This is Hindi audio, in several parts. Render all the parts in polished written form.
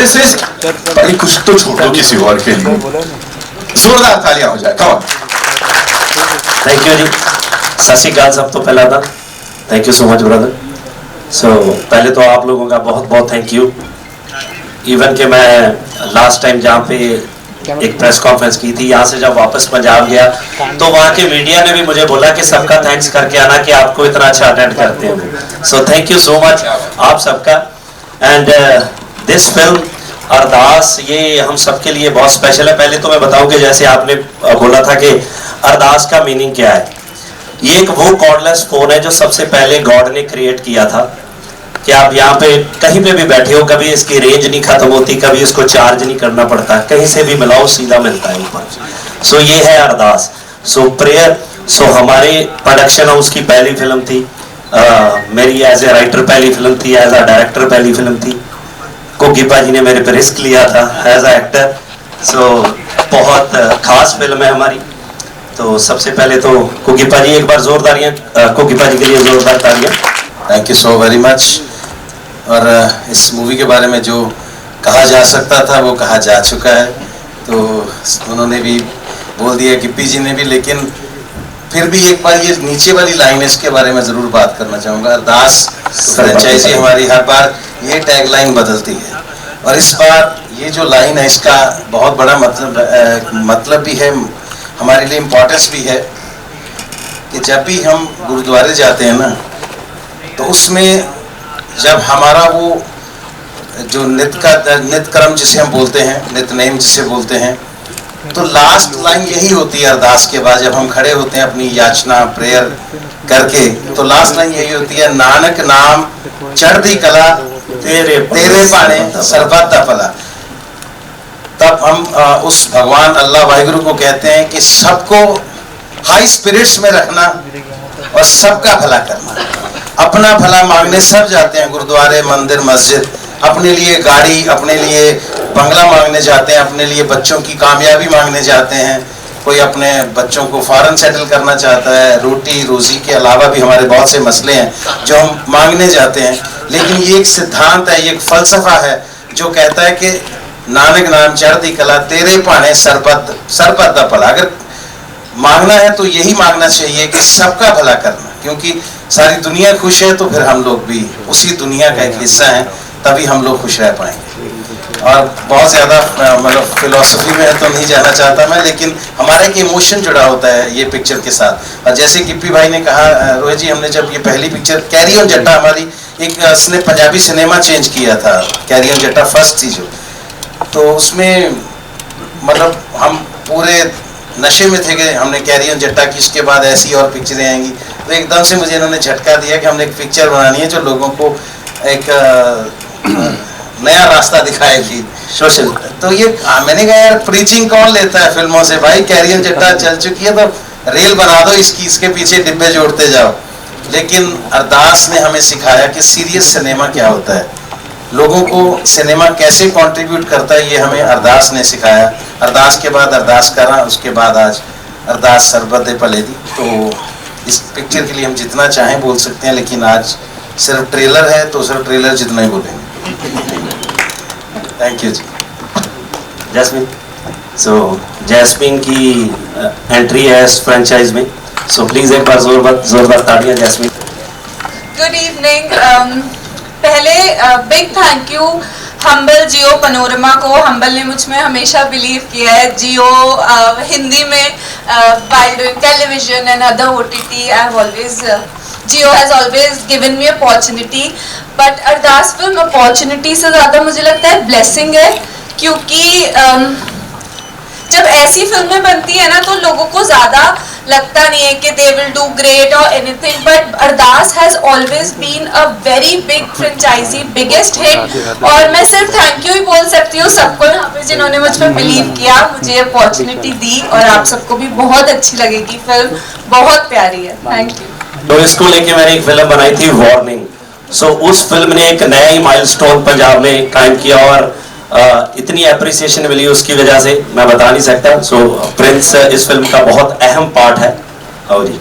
से भाई कुछ तो छोड़ो किसी और के लिए, जोरदार तालियां हो जाए। कम थैंक यू जी, सत श्री अकाल सब तो पहला था, thank you so much brother. So पहले तो आप लोगों का बहुत बहुत थैंक यू। इवन कि मैं लास्ट टाइम जहाँ पे एक प्रेस कॉन्फ्रेंस की थी, यहाँ से जब वापस पंजाब गया तो वहाँ के मीडिया ने भी मुझे बोला कि सबका थैंक्स करके आना कि आपको इतना अच्छा अटेंड करते हैं। So thank you so much आप सबका। एंड दिस फिल्म अरदास ये हम सबके लिए बहुत स्पेशल है। पहले तो मैं बताऊं कि जैसे आपने बोला था कि अरदास का मीनिंग क्या है, ये एक वो कॉर्डलेस फोन है जो सबसे पहले गॉड ने क्रिएट किया था कि आप यहाँ पे कहीं पे भी बैठे हो, कभी इसकी रेंज नहीं खत्म होती, कभी इसको चार्ज नहीं करना पड़ता, कहीं से भी मिलाओ सीधा मिलता है ऊपर। सो ये है अरदास। सो प्रेयर, सो हमारे प्रोडक्शन हाउस की पहली फिल्म थी, मेरी एज ए राइटर पहली फिल्म थी, एज ए डायरेक्टर पहली फिल्म थी। कोकीपा जी ने मेरे पे रिस्क लिया था एज ए एक्टर। सो बहुत खास फिल्म है हमारी। तो सबसे पहले तो कोकीपा जी एक बार जोरदारियां, कोकीपा जी के लिए जोरदार तालियां। Thank you so very much. और इस मूवी के बारे में जो कहा जा सकता था वो कहा जा चुका है, तो उन्होंने भी बोल दिया गिप्पी जी ने भी, लेकिन फिर भी एक बार ये नीचे वाली लाइन है इसके बारे में ज़रूर बात करना चाहूँगा। अरदास फ्रेंचाइजी हमारी हर बार ये टैग लाइन बदलती है, और इस बार ये जो लाइन है इसका बहुत बड़ा मतलब भी है, हमारे लिए इम्पोर्टेंस भी है कि जब भी हम गुरुद्वारे जाते हैं ना, तो उसमें जब हमारा वो जो नित्य कर्म जिसे हम बोलते हैं, नित्यनेम जिसे बोलते हैं, तो लास्ट लाइन यही होती है अरदास के बाद। जब हम खड़े होते हैं अपनी याचना प्रेयर करके, तो लास्ट लाइन यही होती है, नानक नाम चढ़दी कला तेरे पाने सरबत दा भला। तब हम उस भगवान अल्लाह वाहिगुरु को कहते हैं कि सबको हाई स्पिरिट्स में रखना और सबका भला करना। अपना भला मांगने सब जाते हैं गुरुद्वारे, मंदिर, मस्जिद, अपने लिए गाड़ी, अपने लिए बंगला मांगने जाते हैं, अपने लिए बच्चों की कामयाबी मांगने जाते हैं, कोई अपने बच्चों को फॉरेन सेटल करना चाहता है, रोटी रोजी के अलावा भी हमारे बहुत से मसले हैं जो हम मांगने जाते हैं। लेकिन ये एक सिद्धांत है, ये एक फलसफा है जो कहता है कि नानक नाम चढ़दी कला तेरे पाने सरबत दा भला। अगर मांगना है तो यही मांगना चाहिए कि सबका भला करना, क्योंकि सारी दुनिया खुश है तो फिर हम लोग भी उसी दुनिया का एक हिस्सा हैं, तभी हम लोग खुश रह पाएंगे। और बहुत ज़्यादा मतलब फिलॉसफी में तो नहीं जाना चाहता मैं, लेकिन हमारा एक इमोशन जुड़ा होता है ये पिक्चर के साथ। और जैसे गिप्पी भाई ने कहा, रोहित जी, हमने जब ये पहली पिक्चर कैरी ऑन जट्टा हमारी एक उसने पंजाबी सिनेमा चेंज किया था, कैरी ऑन जट्टा फर्स्ट थी जो, तो उसमें मतलब हम पूरे नशे में थे कि हमने कैरी ऑन जट्टा की, इसके बाद ऐसी और पिक्चरें आएंगी। तो एकदम से मुझे इन्होंने झटका दिया कि हमने एक पिक्चर बनानी है जो लोगों को एक नया रास्ता दिखाएगी सोशल। तो ये मैंने कहा यार प्रीचिंग कौन लेता है फिल्मों से, भाई कैरी ऑन जट्टा चल चुकी है तो रेल बना दो इसकी, इसके पीछे डिब्बे जोड़ते जाओ। लेकिन अरदास ने हमें सिखाया कि सीरियस सिनेमा क्या होता है, लोगों को सिनेमा कैसे कंट्रीब्यूट करता है, ये हमें अरदास ने सिखाया। अरदास के बाद अरदास करा, उसके बाद आज अरदास सरबत दे भले दी। तो इस पिक्चर के लिए हम जितना चाहें बोल सकते हैं, लेकिन आज सिर्फ ट्रेलर है तो सिर्फ ट्रेलर जितना ही बोलेंगे। Thank you ji. Jasmin, so Jasmin की एंट्री है इस फ्रेंचाइज में, सो प्लीज एक बार जोरदार तालियां जैस्मिन। Good evening. पहले big thank you Humble Jio Panorama को। हम्बल ने मुझ में हमेशा बिलीव किया है। जियो हिंदी में while doing television and other OTT, Jio has always given me opportunity, but Ardas film opportunity से ज़्यादा मुझे लगता है ब्लेसिंग है, क्योंकि जब ऐसी फिल्में बनती है ना तो लोगों को ज़्यादा लगता नहीं है कि they will do great or anything, but Ardas has always been a very big franchisee, biggest hit। और मैं सिर्फ थैंक यू ही बोल सकती हूँ सबको यहाँ पे जिन्होंने मुझ पर बिलीव किया, मुझे अपॉर्चुनिटी दी, और आप सबको भी बहुत अच्छी लगेगी फिल्म, बहुत प्यारी है। Thank you. तो इसको लेके मैंने एक फिल्म बनाई थी वार्निंग। सो उस फिल्म ने एक नया ही माइलस्टोन पंजाब में कायम किया, और इतनी एप्रिसिएशन मिली उसकी वजह से मैं बता नहीं सकता। सो प्रिंस इस फिल्म का बहुत अहम पार्ट है। आओ जी।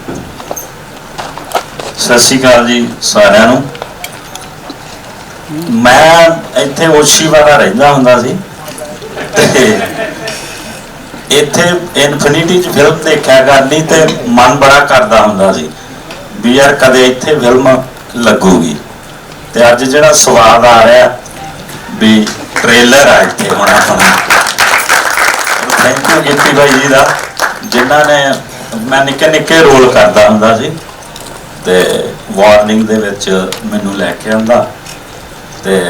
सत श्री अकाल जी सारिਆਂ ਨੂੰ। मैं ਇੱਥੇ ਓਸ਼ੀਵਾਲਾ ਰਹਿੰਦਾ ਹੁੰਦਾ ਸੀ ਤੇ ਇੱਥੇ ਇਨਫਿਨਿਟੀ 'ਚ ਫਿਲਮ ਦੇਖਿਆ ਕਰਨੀ ਤੇ ਮਨ ਬੜਾ ਕਰਦਾ ਹੁੰਦਾ ਸੀ ਵੀ ਯਾਰ ਕਦੇ ਇੱਥੇ ਫਿਲਮ ਲੱਗੂਗੀ ਤੇ ਅੱਜ ਜਿਹੜਾ ਸਵਾਦ ਆ ਰਿਹਾ ਵੀ ਟ੍ਰੇਲਰ ਆ ਇੱਥੇ ਹੁਣ ਆਪਣਾ ਥੈਂਕ ਯੂ ਗਿੱਪੀ ਬਾਈ ਜੀ ਦਾ ਜਿਨ੍ਹਾਂ ਨੇ ਮੈਂ ਨਿੱਕੇ ਨਿੱਕੇ ਰੋਲ ਕਰਦਾ ਹੁੰਦਾ ਸੀ ਤੇ ਵਾਰਨਿੰਗ ਦੇ ਵਿੱਚ ਮੈਨੂੰ ਲੈ ਕੇ ਆਂਦਾ ਤੇ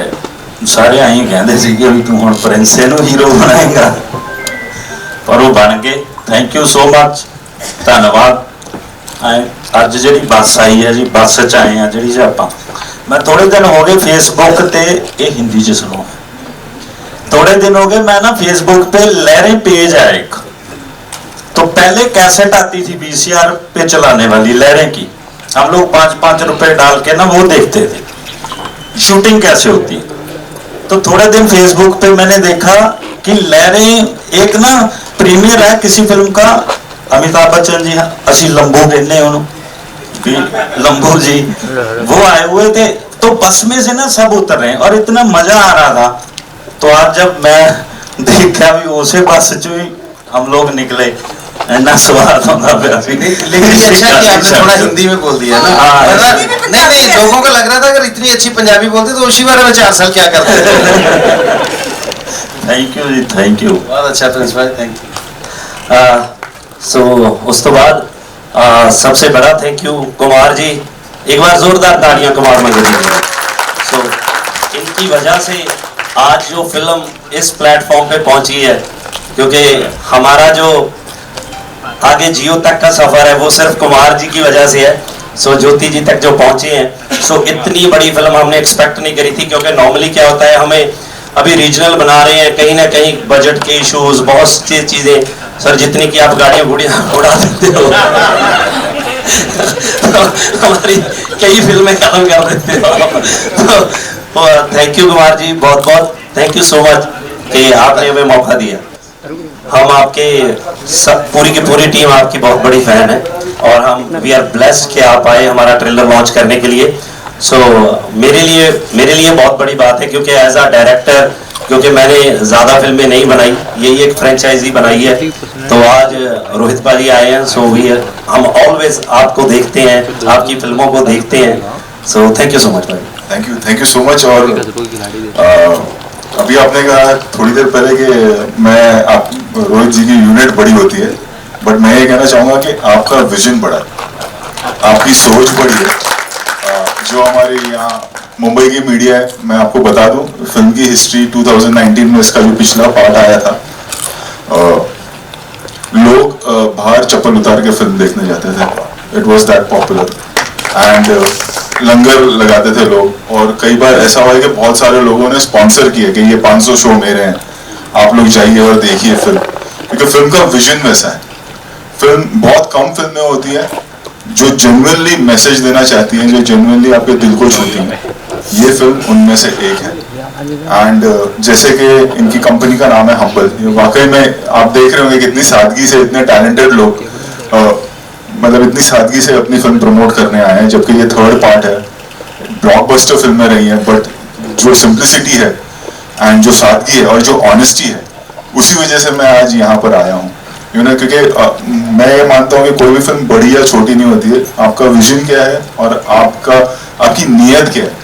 ਸਾਰੇ ਆਈ ਕਹਿੰਦੇ ਸੀ ਕਿ ਵੀ ਤੂੰ ਹੁਣ ਪ੍ਰਿੰਸੇ ਨੂੰ ਹੀਰੋ ਬਣਾਏਗਾ ਪਰ ਉਹ ਬਣ ਗਏ ਥੈਂਕ ਯੂ ਸੋ ਮਚ ਧੰਨਵਾਦ ਅੱਜ ਜਿਹੜੀ ਬੱਸ ਆਈ ਹੈ ਜੀ ਬੱਸ 'ਚ ਆਏ ਆ ਜਿਹੜੀ ਆਪਾਂ मैं थोड़े दिन हो गए फेसबुक पे ये हिंदी च सुनो थोड़े दिन हो गए मैं ना फेसबुक पे लहरें पेज है एक तो पहले कैसेट आती थी VCR पे चलाने वाली लहरें की हम लोग 5-5 रुपए डाल के ना वो देखते थे शूटिंग कैसे होती है तो थोड़े दिन फेसबुक पे मैंने देखा कि लहरें एक ना प्रीमियर है किसी फिल्म का अमिताभ बच्चन जी असी लंबू कहने उन्होंने लंबू जी वो आए हुए थे तो बस में से ना सब उतर रहे हैं और इतना मजा आ रहा था तो आज जब मैं देखा भी उसे बस चो ही हम लोग निकले इतना स्वाद होता लेकिन ये अच्छा कि आपने थोड़ा हिंदी में बोल दिया ना नहीं लोगों को लग रहा था अगर इतनी अच्छी पंजाबी बोलते तो उसी बारे में 4 साल क्या करते thank you ji thank you बहुत अच्छा प्रिंस भाई थैंक यू सो उस तो बाद सबसे बड़ा थैंक यू कुमार जी एक बार जोरदार तालियां कुमार मगरी जी सो इनकी वजह से आज जो फिल्म इस प्लेटफॉर्म पे पहुंची है क्योंकि हमारा जो आगे जियो तक का सफर है वो सिर्फ कुमार जी की वजह से है सो ज्योति जी तक जो पहुंचे हैं सो इतनी बड़ी फिल्म हमने एक्सपेक्ट नहीं करी थी क्योंकि नॉर्मली क्या होता है हमें अभी रीजनल बना रहे हैं कहीं ना कहीं बजट के इश्यूज बहुत सी चीजें सर जितनी की आप गाड़ियां गुड़ियां उड़ा देते हो तो हमारी कई फिल्में खत्म कर देते हो तो थैंक यू कुमार जी बहुत बहुत थैंक यू सो मच कि आपने हमें मौका दिया हम आपके सब पूरी की पूरी टीम आपकी बहुत बड़ी फैन है और हम वी आर ब्लेस्ड कि आप आए हमारा ट्रेलर लॉन्च करने के लिए सो मेरे लिए बहुत बड़ी बात है क्योंकि एज अ डायरेक्टर क्योंकि मैंने ज़्यादा फिल्में नहीं बनाई यही एक फ्रेंचाइजी बनाई है तो आज रोहित भाजी आए हैं सो वी हम ऑलवेज आपको देखते हैं आपकी फिल्मों को देखते हैं so thank you so much भाई थैंक यू सो मच और अभी आपने कहा थोड़ी देर पहले कि मैं आप रोहित जी की यूनिट बड़ी होती है बट मैं ये कहना चाहूँगा कि आपका विजन बड़ा है आपकी सोच बड़ी है जो हमारे यहाँ मुंबई की मीडिया है मैं आपको बता दूं फिल्म की हिस्ट्री 2019 में इसका जो पिछला पार्ट आया था लोग बाहर चप्पल उतार के फिल्म देखने जाते थे it was that popular and लंगर लगाते थे लोग और कई बार ऐसा हुआ है कि बहुत सारे लोगों ने स्पॉन्सर किया कि ये 500 शो मेरे हैं आप लोग जाइए और देखिए फिल्म क्योंकि फिल्म का विजन वैसा है फिल्म बहुत कम फिल्में होती है जो जेन्युइनली मैसेज देना चाहती हैं जो जेन्युइनली आपके दिल को छूती हैं ये फिल्म उनमें से एक है एंड जैसे कि इनकी कंपनी का नाम है हम्बल वाकई में आप देख रहे होंगे कितनी सादगी से इतने टैलेंटेड लोग मतलब इतनी सादगी से अपनी फिल्म प्रमोट करने आए हैं जबकि ये 3rd पार्ट है ब्लॉकबस्टर फिल्में रही हैं बट जो सिंप्लिसिटी है एंड जो सादगी है और जो ऑनेस्टी है उसी वजह से मैं आज यहाँ पर आया हूँ क्योंकि मैं ये मानता हूँ कि कोई भी फिल्म बड़ी या छोटी नहीं होती है आपका विजन क्या है और आपकी नीयत क्या है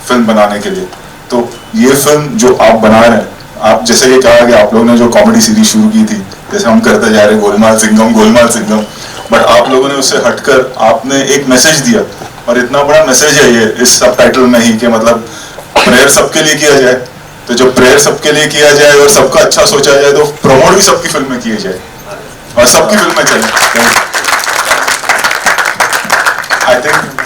फिल्म बनाने के लिए तो ये फिल्म जो आप बना रहे हैं आप जैसे कि कहा कि आप लोगों ने जो कॉमेडी सीरीज शुरू की थी जैसे हम करते जा रहे गोलमाल सिंघम बट आप लोगों ने उससे हटकर आपने एक मैसेज दिया और इतना बड़ा मैसेज है ये इस सबटाइटल में ही कि मतलब प्रेयर सबके लिए किया जाए तो जब प्रेयर सबके लिए किया जाए और सबका अच्छा सोचा जाए तो प्रमोट भी सबकी फिल्म में किया जाए और सबकी फिल्में चले आई थिंक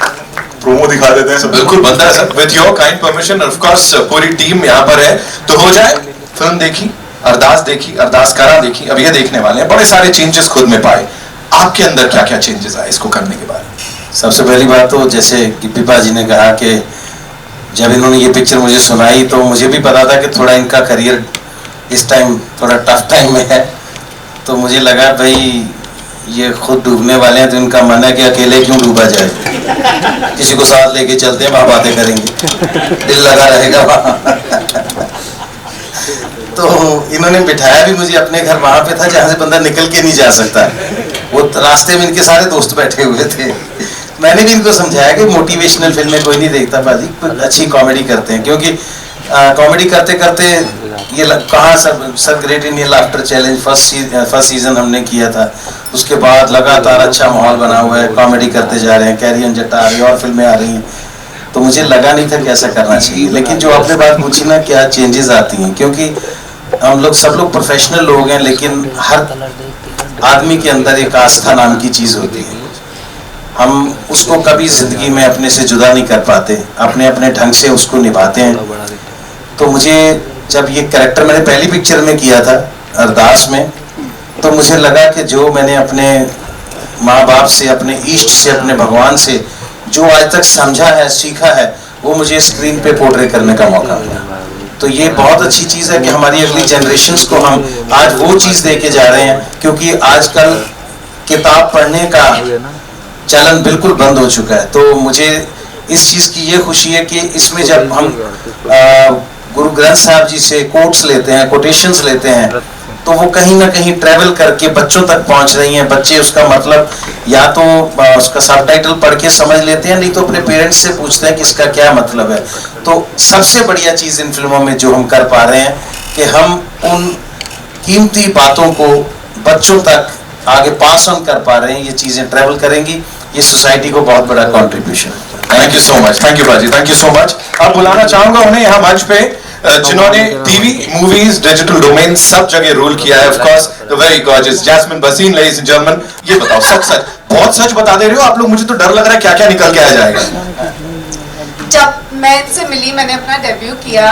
प्रोमो दिखा देते हैं सब बिल्कुल बनता है sir with your kind permission of course पूरी टीम यहाँ पर है तो हो जाए फिल्म देखी अरदास करा देखी अब ये देखने वाले हैं बड़े सारे चेंजेस खुद में पाए आपके अंदर क्या क्या चेंजेस आए इसको करने के बाद सबसे पहली बात तो जैसे गिप्पी जी ने कहा कि जब इन्होंने ये पिक्चर मुझे सुनाई तो मुझे भी पता था कि थोड़ा इनका करियर इस टाइम थोड़ा टफ टाइम में है तो मुझे लगा भाई ये खुद डूबने वाले हैं तो इनका मन है कि अकेले क्यों डूबा जाए किसी को साथ लेके चलते हैं, वहां बातें करेंगे, दिल लगा रहेगा वहां। तो इन्होंने बिठाया भी मुझे अपने घर वहां पे था जहां से बंदा निकल के नहीं जा सकता। वो रास्ते में इनके सारे दोस्त बैठे हुए थे। मैंने भी इनको समझाया कि मोटिवेशनल फिल्में कोई नहीं देखता पाजी, अच्छी कॉमेडी करते हैं, क्योंकि कॉमेडी करते करते ये कहाँ sir great Indian laughter challenge first season हमने किया था, उसके बाद लगातार अच्छा माहौल बना हुआ है, कॉमेडी करते जा रहे हैं, कैरी ऑन जट्टा आ रही है और फिल्में आ रही हैं। तो मुझे लगा नहीं था कि ऐसा करना चाहिए, लेकिन जो आपने बात पूछी ना क्या चेंजेस आती हैं, क्योंकि हम लोग सब लोग प्रोफेशनल लोग हैं, लेकिन हर आदमी के अंदर एक आस्था नाम की चीज़ होती है। हम उसको कभी जिंदगी में अपने से जुदा नहीं कर पाते, अपने अपने ढंग से उसको निभाते हैं। तो मुझे जब ये कैरेक्टर मैंने पहली पिक्चर में किया था अरदास में, तो मुझे लगा कि जो मैंने अपने माँ बाप से, अपने इष्ट से, अपने भगवान से जो आज तक समझा है, सीखा है, वो मुझे स्क्रीन पे पोर्ट्रे करने का मौका मिला। तो ये बहुत अच्छी चीज़ है कि हमारी अगली जनरेशन्स को हम आज वो चीज़ दे के जा रहे हैं, क्योंकि आजकल किताब पढ़ने का चलन बिल्कुल बंद हो चुका है। तो मुझे इस चीज़ की ये खुशी है कि इसमें जब हम गुरु ग्रंथ साहब जी से कोट्स लेते हैं, कोटेशंस लेते हैं, तो वो कहीं ना कहीं ट्रैवल करके बच्चों तक पहुंच रही हैं। बच्चे उसका मतलब या तो उसका सबटाइटल पढ़ के समझ लेते हैं, नहीं तो अपने पेरेंट्स से पूछते हैं कि इसका क्या मतलब है। तो सबसे बढ़िया चीज़ इन फिल्मों में जो हम कर पा रहे हैं कि हम उन कीमती बातों को बच्चों तक आगे पास ऑन कर पा रहे हैं। ये चीज़ें ट्रैवल करेंगी, ये सोसाइटी को बहुत बड़ा कंट्रीब्यूशन है। Thank you so much, thank you बाजी, थैंक यू सो मच। अब बुलाना चाहूंगा उन्हें यहाँ मंच पे जिन्होंने टीवी, मूवीज, डिजिटल डोमेन सब जगह रोल किया है। Of course the very gorgeous Jasmin Bhasin, ladies and gentleman. ये बताओ, सच सच, बहुत सच बता दे रहे हो आप लोग, मुझे तो डर लग रहा है क्या क्या निकल के आ जाएगा। जब मैं इनसे मिली, मैंने अपना डेब्यू किया,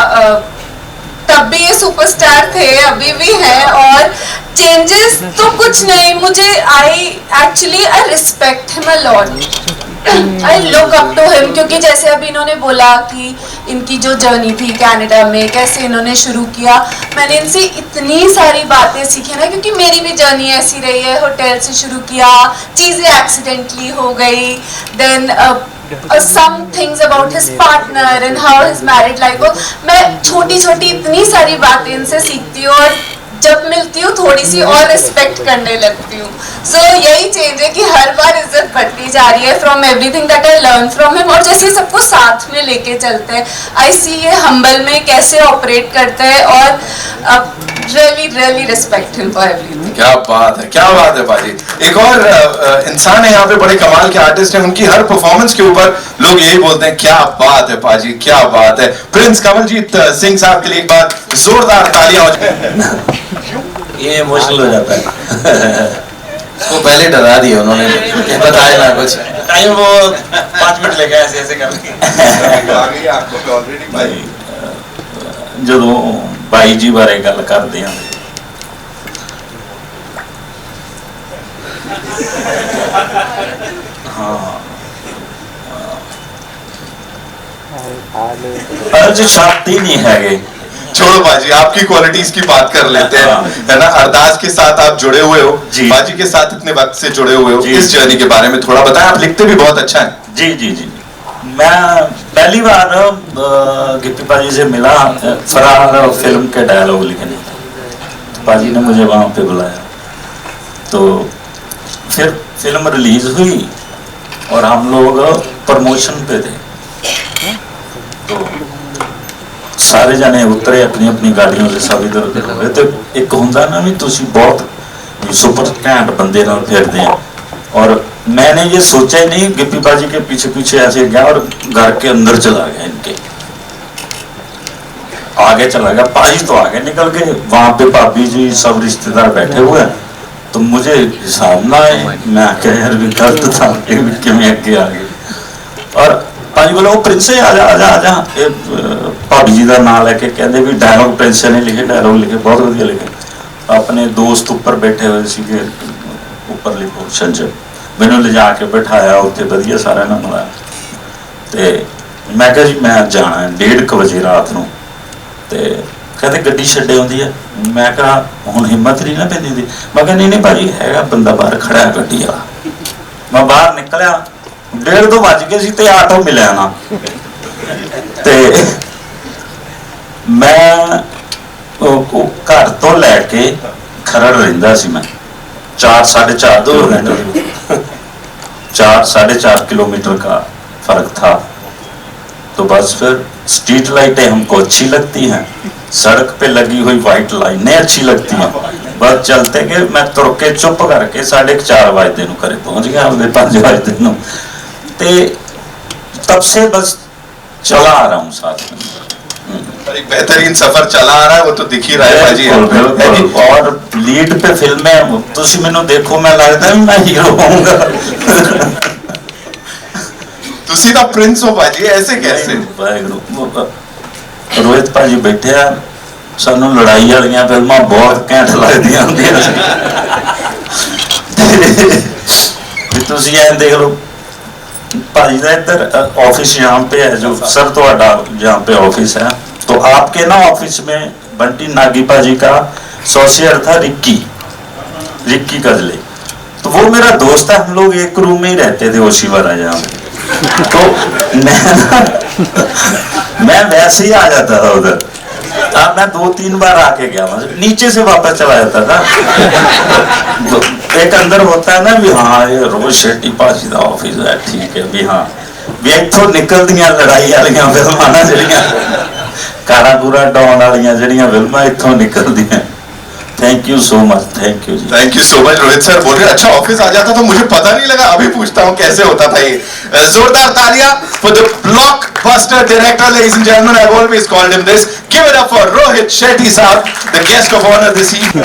तब भी ये सुपरस्टार थे, अभी भी हैं, और चेंजेस तो कुछ नहीं। मुझे I respect him a lot, I look up to him, क्योंकि जैसे अभी इन्होंने बोला कि इनकी जो जर्नी थी कनाडा में, कैसे इन्होंने शुरू किया, मैंने इनसे इतनी सारी बातें सीखी ना, क्योंकि मेरी भी जर्नी ऐसी रही है। होटल से शुरू किया, चीज़ें एक्सीडेंटली हो गई, then some things about his partner and how his married life was। मैं छोटी छोटी इतनी सारी बातें इनसे सीखती हूँ, और जब मिलती हूँ थोड़ी सी और रिस्पेक्ट करने लगती हूँ। सो यही चेंज है कि हर बार इज्जत बढ़ती जा रही है from everything that I learn from him. और जैसे सबको साथ में लेके चलते हैं, आई सी ये हम्बल में कैसे ऑपरेट करते हैं, और really respect him for everything. क्या बात है, क्या बात है बाजी। एक और इंसान है यहाँ पे, बड़े कमाल के आर्टिस्ट हैं, उनकी हर परफॉर्मेंस के ऊपर लोग यही बोलते हैं क्या बात है पाजी, क्या बात है। प्रिंस कमलजीत सिंह साहब के लिए एक बार जोरदार तालियां हो जाए। ये इमोशनल हो जाता है। वो पहले डरा दिया उन्होंने, बताया ना कुछ टाइम, वो 5 मिनट लेके ऐसे ऐसे करके ਜਦੋਂ ਬਾਈ ਜੀ ਬਾਰੇ ਗੱਲ ਕਰਦੇ ਹਾਂ, ਅੱਜ ਸ਼ਾਦੀ ਨਹੀਂ ਹੈਗੇ। छोड़ो बाजी, आपकी क्वालिटीज की बात कर लेते हैं, है ना। अरदास के साथ आप जुड़े हुए हो, बाजी के साथ इतने वक्त से जुड़े हुए हो, इस जर्नी के बारे में थोड़ा बताएं। आप लिखते भी बहुत अच्छा है। जी जी जी, मैं पहली बार गिप्पी पाजी से मिला फरार फिल्म के डायलॉग लिखने, तो पाजी ने मुझे वहाँ पे बुलाया। तो फिर फिल्म रिलीज हुई और हम लोग प्रमोशन पे थे, तो सारे जने उतरे अपनी अपनी गाड़ियों से, सब इधर उधर हो गए। तो एक होंदा ना भी तुसी बहुत सुपर घैंट बंदे नाल फिरदे हैं, और मैंने ये सोचा ही नहीं, गिप्पी पाजी के पीछे पीछे ऐसे गया और घर के अंदर चला गया, इनके आगे चला गया। पाजी तो आगे निकल गए, वहां पे भाभी जी सब रिश्तेदार बैठे हुए हैं, तो मुझे हिसाब ना आए। मैं क्या यार भी गलत था कि मैं आगे आ गई, और पाजी बोले वो प्रिंसे आ जा आ जा आ जा। भाभी जी का नाम लैके कहते भी डायलॉग प्रिंसे ने लिखे, डायलॉग लिखे, बहुत वधिया लिखे। अपने दोस्त ऊपर बैठे हुए सीगे उपरली पोर्शन च, मैंने ले जाके बिठाया उत्ते, वधिया सारे ने मिलाया। तो मैं कहा जी मैं जाना है 1:30 बजे रात को। तो कहते गड्डी छड्डे आउंदी है। मैं कहा हुण हिम्मत नहीं ना पैंदी थी। मैं कहा नहीं नहीं भाजी हैगा बंदा बाहर खड़ा है गड्डी वाला। मैं बाहर निकलिया 1:30 ਵੱਜ ਗਏ ਸੀ ਤੇ ਆਟੋ ਮਿਲਿਆ ਨਾ ਤੇ ਮੈਂ ਉਹ ਘਰ ਤੋਂ ਲੈ ਕੇ ਖਰੜ ਰਹਿੰਦਾ ਸੀ मैं 4-4.5 किलोमीटर 4-4.5 किलोमीटर का फर्क था। तो बस फिर स्ट्रीट लाइटें हमको अच्छी लगती हैं, सड़क पे लगी हुई वाइट लाइनें अच्छी लगती हैं, बस चलते गए मैं तुर के चुप करके 4:30 बजे घरे पहुंच गया अपने 5 बजे ते तब से बस चला आ रहा हूँ साथ में। एक बेहतरीन सफर चला आ रहा है, वो तो दिख ही रहा है भाजी। और लीड पे फिल्में तुसी मैनू देखो मैं लगता है मैं हीरो होऊंगा। तुसी दा प्रिंस हो भाजी, ऐसे कैसे? रोहित भाजी बैठे आ, सानू लड़ाई वाली फिल्मां बहुत घैंट लगदियां हुंदियां सी। तुसी ऐ देख लो भाजी का इधर ऑफिस यहाँ पे है, जो सर थोड़ा यहाँ पे ऑफिस है, तो आपके ना ऑफिस में बंटी नागी भाजी का एसोसिएट था रिक्की कजले, तो वो मेरा दोस्त है, हम लोग एक रूम में ही रहते थे ओशीवारा जहाँ पे। तो मैं वैसे ही आ जाता था उधर, अब मैं 2-3 बार आके गया, नीचे से वापस चला जाता था। एक अंदर होता है ना भी हाँ ये रोज शेट्टी भाजी का ऑफिस है, ठीक है भी हाँ भी इतों निकलदियां लड़ाई वाली फिल्मां ना जड़ियां कारा पूरा डॉन वाली जड़ियां फिल्मां इतों निकलदियां। Thank you so much, thank you ji, thank you so much. Rohit sir बोल रहे अच्छा ऑफिस आ जाता तो मुझे पता नहीं लगा, अभी पूछता हूँ कैसे होता था ये। जोरदार तालियां for the blockbuster director, ladies and gentleman, I have always called him this. Give it up for Rohit Shetty साहब, the guest of honour this evening.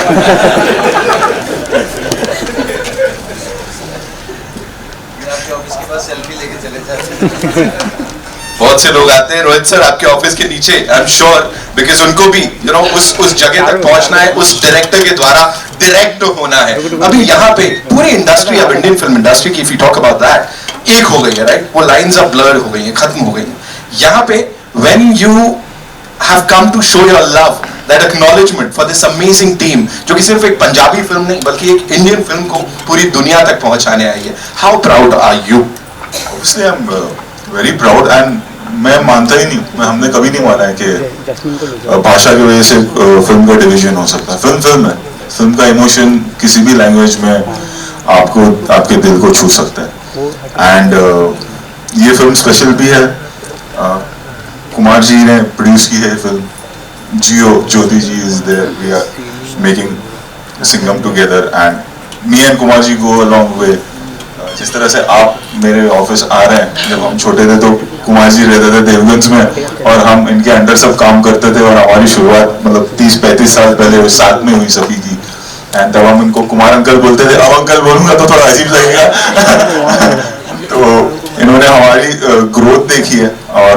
Selfie लेके चले जाते बहुत से लोग आते हैं रोहित सर आपके ऑफिस के नीचे, आई एम श्योर, बिकॉज उनको भी उस जगह तक पहुंचना है, उस डायरेक्टर के द्वारा डायरेक्ट होना है। अभी यहाँ पे पूरी इंडस्ट्री, अब इंडियन फिल्म इंडस्ट्री की if you talk about that, एक हो गई है राइट, वो लाइंस अब ब्लर हो गई हैं, खत्म हो गई हैं। यहाँ पे when you have come to show your love, that acknowledgement for this amazing team, जो कि सिर्फ एक पंजाबी फिल्म नहीं बल्कि एक इंडियन फिल्म को पूरी दुनिया तक पहुंचाने आई है, how proud are you? Obviously I'm very proud and मैं मानता ही नहीं, हमने कभी नहीं माना है कि भाषा की वजह से फिल्म का डिवीजन हो सकता है। फिल्म है, फिल्म का इमोशन किसी भी लैंग्वेज में आपको आपके दिल को छू सकता है। एंड ये फिल्म स्पेशल भी है, कुमार जी ने प्रोड्यूस की है film, Jio Jyoti ji is there, we are making Singham together and me and Kumar ji go a long way. जिस तरह से आप मेरे ऑफिस आ रहे हैं, जब हम छोटे थे तो कुमार जी रहते थे देवगंज में और हम इनके अंडर सब काम करते थे, और हमारी शुरुआत मतलब 30-35 साल पहले साथ में हुई सभी की। एंड तब हम इनको कुमार अंकल बोलते थे, अब अंकल बोलूंगा तो थोड़ा अजीब लगेगा। तो इन्होंने हमारी ग्रोथ देखी है, और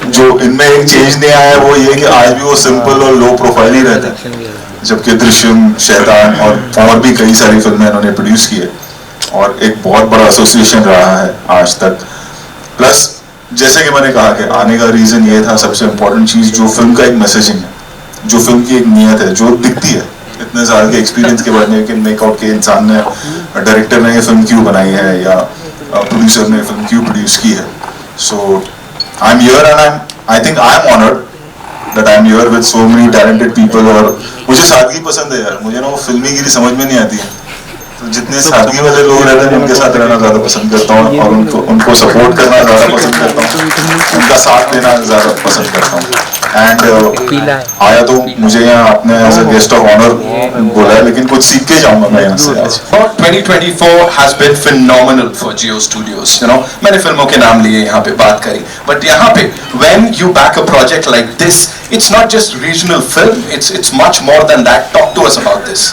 जो इनमें एक चेंज नहीं आया है वो ये कि आज भी वो सिंपल और लो प्रोफाइल ही रहता है, जबकि दृश्यम, शैतान और भी कई सारी फिल्में इन्होंने प्रोड्यूस की है, और एक बहुत बड़ा एसोसिएशन रहा है आज तक। प्लस जैसे कि मैंने कहा कि आने का रीजन ये था, सबसे इम्पोर्टेंट चीज जो फिल्म का एक मैसेजिंग है, जो फिल्म की एक नीयत है, जो दिखती है इतने साल के एक्सपीरियंस के बाद में कि मेकआउट के इंसान ने, डायरेक्टर ने ये फिल्म क्यों बनाई है या प्रोड्यूसर ने फिल्म क्यों प्रोड्यूस की है। So I am here and I think I am honoured that I am here with so many talented people. और मुझे सादगी पसंद है यार, मुझे ना वो फिल्मीगिरी समझ में नहीं आती है, तो जितने सादगी वाले लोग रहते हैं उनके साथ रहना ज़्यादा पसंद करता हूँ, और उनको सपोर्ट करना ज़्यादा पसंद करता हूँ, उनका साथ देना ज़्यादा पसंद करता हूँ। एंड आया तो मुझे यहाँ आपने as a guest of honour बोला है, लेकिन कुछ सीख के जाऊँगा मैं यहाँ से आज। 2024 has been phenomenal for Jio Studios. You know, मैंने फिल्मों के नाम लिए यहाँ पे बात करी, but यहाँ पे when you back a project like this, it's not just regional film, it's much more than that. Talk to us about this.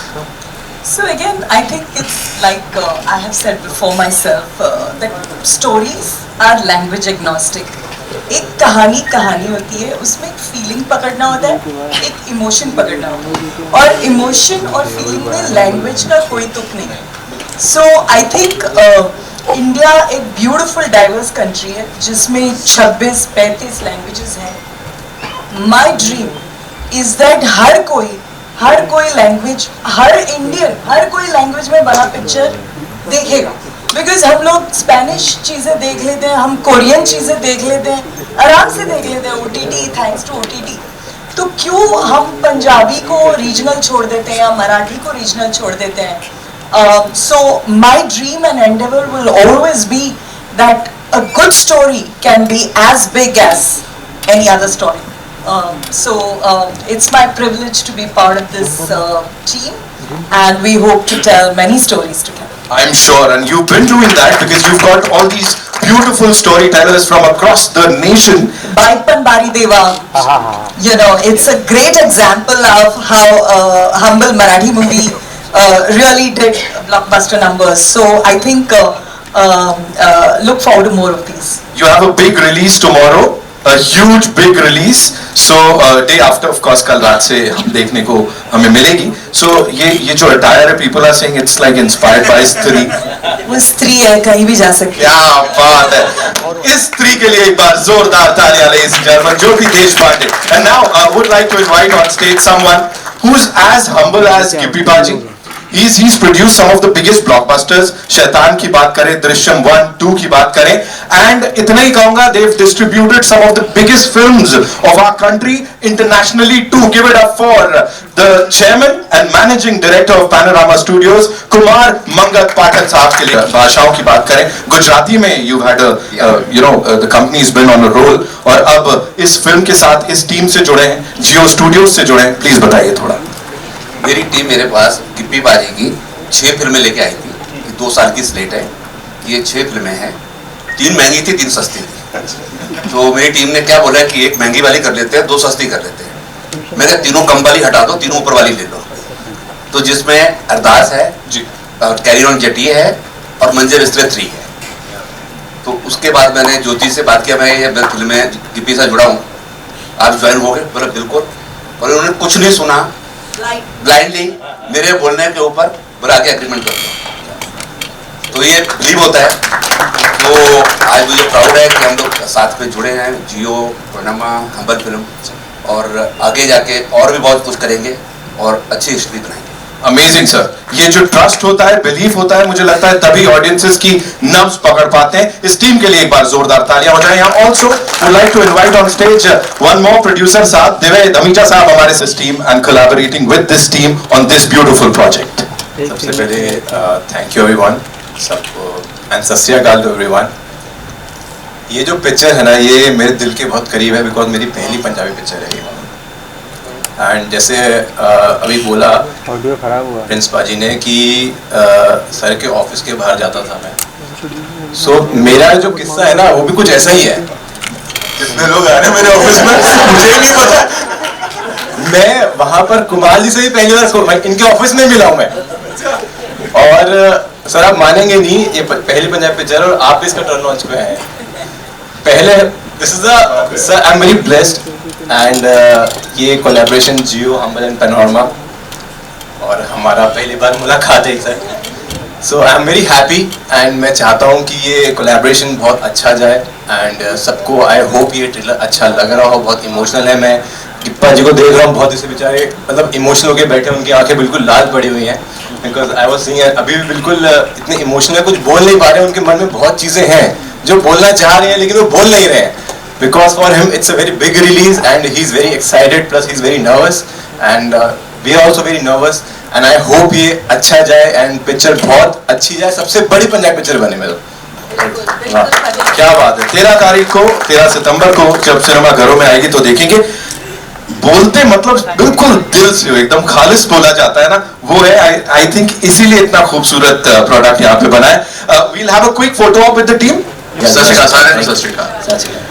So again, I think it's like I have said before myself that stories are language agnostic. एक कहानी होती है, उसमें एक फीलिंग पकड़ना होता है, एक इमोशन पकड़ना होता है, और इमोशन और फीलिंग में लैंग्वेज का कोई तुक नहीं है। सो आई थिंक इंडिया एक ब्यूटीफुल डाइवर्स कंट्री है जिसमें 26-35 लैंग्वेजेस हैं। माई ड्रीम इज दैट हर कोई लैंग्वेज, हर इंडियन हर कोई लैंग्वेज में बना पिक्चर देखेगा, बिकॉज हम लोग स्पेनिश चीज़ें देख लेते हैं, हम कोरियन चीज़ें देख लेते हैं, आराम से देख लेते हैं OTT, थैंक्स टू OTT। तो क्यों हम पंजाबी को रीजनल छोड़ देते हैं या मराठी को रीजनल छोड़ देते हैं? So my dream and endeavour will always be that a good story can be as big as any other story. It's my privilege to be part of this team, and we hope to tell many stories together. I'm sure, and you've been doing that because you've got all these beautiful storytellers from across the nation. Baipan Bari Deva, you know, it's a great example of how Humble Marathi movie really did blockbuster numbers. So I think look forward to more of these. You have a big release tomorrow, a huge big release. So day after, of course, कल रात से हम देखने को हमें मिलेगी. So ये जो attire है, people are saying it's like inspired by स्त्री. वो स्त्री है, कहीं भी जा सकती है. क्या बात है. इस स्त्री के लिए एक बार जोरदार तालियां ladies and gentlemen, Jyoti Deshpande. And now I would like to invite on stage someone who's as humble as Gippy Baji. He's produced some of the biggest blockbusters. शैतान की बात करें, दृश्यम 1, 2 की बात करें, and इतना ही कहूँगा, they've distributed some of the biggest films of our country internationally too. Give it up for the chairman and managing director of Panorama Studios, Kumar Mangat पाठक साहब के लिए. भाषाओं की बात करें, गुजराती में you've had the company's been on a roll, और अब इस फिल्म के साथ इस टीम से जुड़े हैं, जियो स्टूडियोज से जुड़े हैं. प्लीज बताइए थोड़ा. मेरी टीम मेरे पास गिप्पी बाजी की 6 फिल्में लेके आई थी. 2 साल की स्लेट है. ये 6 फिल्में हैं. 3 महंगी थी, 3 सस्ती थी. तो मेरी टीम ने क्या बोला कि एक महंगी वाली कर लेते हैं, 2 सस्ती कर लेते हैं. मैं कहा तीनों कम वाली हटा दो, तीनों ऊपर वाली ले लो. तो जिसमें अरदास है जी, और कैरी ऑन जटी है, और मंजे बिस्तरे 3 है. तो उसके बाद मैंने ज्योति से बात किया, मैं ये फिल्म में गिप्पी से जुड़ा हूँ, आप ज्वाइन हो गए? बोला बिल्कुल. और उन्होंने कुछ नहीं सुना, ब्लाइंडली मेरे बोलने के ऊपर बोला आगे एग्रीमेंट कर दो. तो ये बिलीव होता है. तो आज मुझे प्राउड है कि हम लोग साथ में जुड़े हैं, जियो, पैनोरमा, हम्बल फिल्म, और आगे जाके और भी बहुत कुछ करेंगे और अच्छी हिस्ट्री बनाएंगे. Amazing sir. ये जो ट्रस्ट होता है, बिलीफ होता है, मुझे लगता है तभी ऑडियंसेस की नब्ज पकड़ पाते हैं. इस टीम के लिए एक बार जोरदार तालियां हो जाए. यहाँ also would like to invite on stage one more producer साहब, दिव्य धमीजा साहब, हमारे इस team and collaborating with this team on this beautiful project. सबसे पहले थैंक यू एवरीवन, सबको, एंड सत श्री अकाल टू एवरीवन. ये जो पिक्चर है ना, ये मेरे दिल के बहुत करीब है, बिकॉज मेरी पहली पंजाबी पिक्चर है ये. एंड जैसे अभी बोला प्रिंस बाजी ने कि सर के ऑफिस के बाहर जाता था मैं. सो मेरा जो किस्सा है ना, वो भी कुछ ऐसा ही है. जितने लोग आ रहे हैं मेरे ऑफिस में, मुझे नहीं पता. मैं वहां पर कुमार जी से भी पहली बार इनके ऑफिस में मिला हूं मैं. और सर आप मानेंगे नहीं, ये पहली पंजाबी पिक्चर और आप इसका टर्न लॉन्च पे हैं. पहले this is a sir, I am very blessed. And ये collaboration Jio, Humble and Panorama, और हमारा पहली बार मुलाकात है sir. So I am very happy, and मैं चाहता हूँ कि ये कोलैबोरेशन बहुत अच्छा जाए. एंड सबको आई होप ये ट्रेलर अच्छा लग रहा हो. बहुत इमोशनल है. मैं गिप्पा जी को देख रहा हूँ, बहुत ऐसे बेचारे मतलब इमोशनल होकर बैठे, उनकी आंखें बिल्कुल लाल पड़ी हुई हैं. बिकॉज आई वॉज सीइंग, अभी भी बिल्कुल इतने इमोशनल है, कुछ बोल नहीं पा रहे. उनके मन में बहुत चीज़ें हैं जो बोलना चाह रहे हैं, लेकिन वो बोल नहीं रहे हैं. Because for him it's a very big release and he's very excited, plus he's very nervous, and we are also very nervous, and I hope ये अच्छा जाए and picture बहुत अच्छी जाए, सबसे बड़ी पंजाबी पिक्चर बने मेरे. क्या बात है. 13 सितंबर को जब सिनेमा घरों में आएगी तो देखेंगे. बोलते मतलब बिल्कुल दिल से, एकदम खालिस बोला जाता है ना, वो है. आई थिंक इसीलिए इतना खूबसूरत प्रोडक्ट यहाँ पे बना है. We'll have a quick photo of with the team. Sat Sri अकाल.